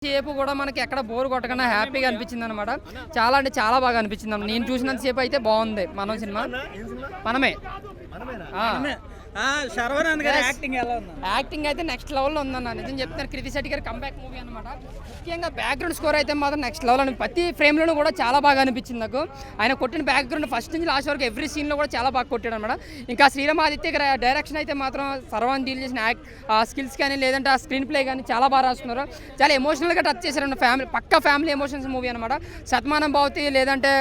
సేపు కూడా మనకి ఎక్కడ బోర్ కొట్టకుండా హ్యాపీగా అనిపించింది అనమాట. చాలా అంటే చాలా బాగా అనిపించింది అన్న. నేను చూసినంత సేపు అయితే బాగుంది మనం సినిమా. మనమే శర్వానంద్ గారి యాక్టింగ్ ఎలా ఉంది? యాక్టింగ్ అయితే నెక్స్ట్ లెవెల్లో ఉందన్న. నిజం చెప్తున్నారు, కృతి శెట్టి గారి కంబ్యాక్ మూవీ అనమాట. ముఖ్యంగా బ్యాక్గ్రౌండ్ స్కోర్ అయితే మాత్రం నెక్స్ట్ లెవెల్ అని ప్రతి ఫ్రేమ్లోనూ కూడా చాలా బాగా అనిపించింది నాకు. ఆయన కొట్టిన బ్యాక్గ్రౌండ్ ఫస్ట్ నుంచి లాస్ట్ వరకు ఎవ్రీ సీన్లో కూడా చాలా బాగా కొట్టాడు అనమాట. ఇంకా శ్రీరామాదిత్య గారి డైరెక్షన్ అయితే మాత్రం సర్వాన్ని డీల్ చేసిన స్కిల్స్ కానీ లేదంటే ఆ స్క్రీన్ ప్లే కానీ చాలా బాగా రాస్తున్నారు. చాలా ఎమోషనల్గా టచ్ చేశారు. పక్కా ఫ్యామిలీ ఎమోషన్స్ మూవీ అనమాట. శతమానం భవతి లేదంటే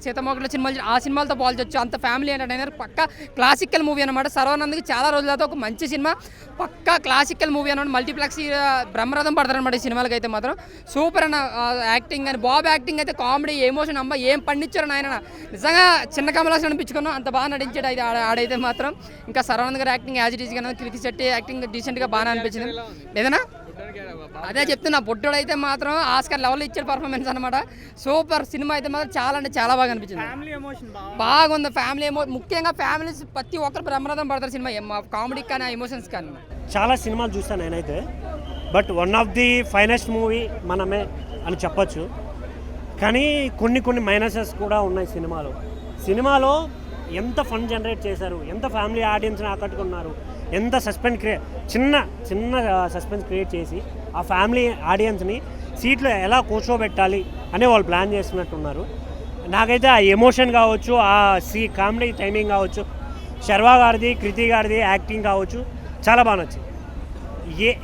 సీతమ్మగుల సినిమాలు ఆ సినిమాలతో పోల్చొచ్చు, అంత ఫ్యామిలీ ఎంటర్టైనర్. పక్కా క్లాసికల్ మూవీ అనమాట. సర్వానంద్ చాలా రోజుల తర్వాత ఒక మంచి సినిమా, పక్కా క్లాసికల్ మూవీ అనమాట. మల్టీప్లెక్స్ బ్రహ్మరథం పడతారనమాట ఈ సినిమాలకి అయితే మాత్రం. సూపర్ అన్న. యాక్టింగ్ అని బాబు యాక్టింగ్ అయితే కామెడీ ఎమోషన్ అమ్మ ఏం పండించారు ఆయన. నిజంగా చిన్న కమలాసన్ అనిపించుకున్నాం, అంత బాగా నటించాడు అయితే ఆడైతే మాత్రం. ఇంకా సర్వానంద్ గారి యాక్టింగ్ యాజ్ ఇట్ ఈస్ గా, కృతి శెట్టి యాక్టింగ్ డీసెంట్గా బాగా అనిపించింది. ఏదైనా అదే చెప్తున్నా, బొట్టుడు అయితే మాత్రం ఆస్కర్ లెవెల్ ఇచ్చాడు పర్ఫార్మెన్స్ అనమాట. సూపర్ సినిమా అయితే మాత్రం చాలా అంటే చాలా బాగా అనిపించింది. బాగుంది ఫ్యామిలీ ముఖ్యంగా ఫ్యామిలీస్ ప్రతి ఒక్కరు బ్రహ్మరథం పడతారు సినిమా, కామెడీ కానీ ఎమోషన్స్ కానీ. చాలా సినిమాలు చూస్తాను నేనైతే, but one of the finest movie మనమే అని చెప్పొచ్చు. కానీ కొన్ని మైనసెస్ కూడా ఉన్నాయి సినిమాలో. ఎంత ఫన్ జనరేట్ చేశారు, ఎంత ఫ్యామిలీ ఆడియన్స్ని ఆకట్టుకున్నారు, ఎంత చిన్న సస్పెన్స్ క్రియేట్ చేసి ఆ ఫ్యామిలీ ఆడియన్స్ని సీట్లో ఎలా కూర్చోబెట్టాలి అనే వాళ్ళు ప్లాన్ చేస్తున్నట్టున్నారు. నాకైతే ఆ ఎమోషన్ కావచ్చు, ఆ కామెడీ టైమింగ్ కావచ్చు, శర్వా గారిది కృతి గారిది యాక్టింగ్ కావచ్చు, చాలా బాగా నచ్చింది.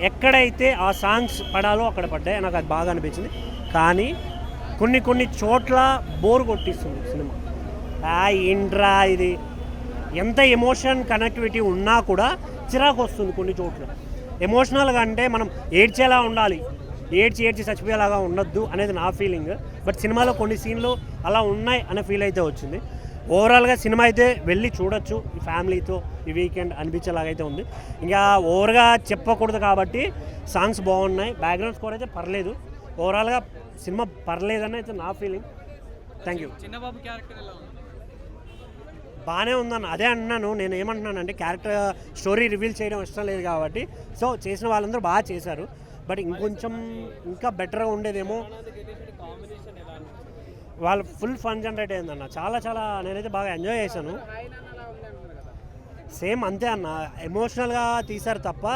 ఎక్కడైతే ఆ సాంగ్స్ పడాలో అక్కడ పడ్డాయి, నాకు అది బాగా అనిపించింది. కానీ కొన్ని చోట్ల బోర్ కొట్టిస్తుంది సినిమా. ఏంట్రా ఇది, ఎంత ఎమోషన్ కనెక్టివిటీ ఉన్నా కూడా చిరాకు వస్తుంది కొన్ని చోట్ల. ఎమోషనల్గా అంటే మనం ఏడ్చేలా ఉండాలి, ఏడ్చి చచ్చిపోయేలాగా ఉండొద్దు అనేది నా ఫీలింగ్. బట్ సినిమాలో కొన్ని సీన్లు అలా ఉన్నాయి అనే ఫీల్ అయితే వచ్చింది. ఓవరాల్గా సినిమా అయితే వెళ్ళి చూడొచ్చు ఈ ఫ్యామిలీతో ఈ వీకెండ్ అనిపించేలాగైతే ఉంది. ఇంకా ఓవర్గా చెప్పకూడదు కాబట్టి సాంగ్స్ బాగున్నాయి, బ్యాక్గ్రౌండ్ స్కోర్ అయితే పర్లేదు. ఓవరాల్గా సినిమా పర్లేదని అయితే నా feeling. Thank you. Chinnababu character ఎలా ఉంది? బాగానే ఉందన్న. అదే అంటున్నాను, నేను ఏమంటున్నానంటే క్యారెక్టర్ స్టోరీ రివీల్ చేయడం ఇష్టం లేదు కాబట్టి. సో చేసిన వాళ్ళందరూ బాగా చేశారు, బట్ ఇంకా బెటర్గా ఉండేదేమో. వాళ్ళు ఫుల్ ఫన్ జనరేట్ అయిందన్న. చాలా నేనైతే బాగా ఎంజాయ్ చేశాను. సేమ్ అంతే అన్న, ఎమోషనల్గా తీశారు తప్ప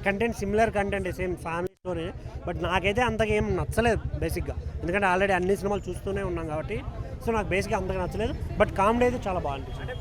content similar content, same family story. But నాకైతే అంతగా ఏం నచ్చలేదు బేసిక్గా, ఎందుకంటే ఆల్రెడీ అన్ని సినిమాలు చూస్తూనే ఉన్నాం కాబట్టి. సో నాకు బేసిక్గా అంతగా నచ్చలేదు, బట్ కామెడీ అయితే చాలా బాగా అనిపించింది.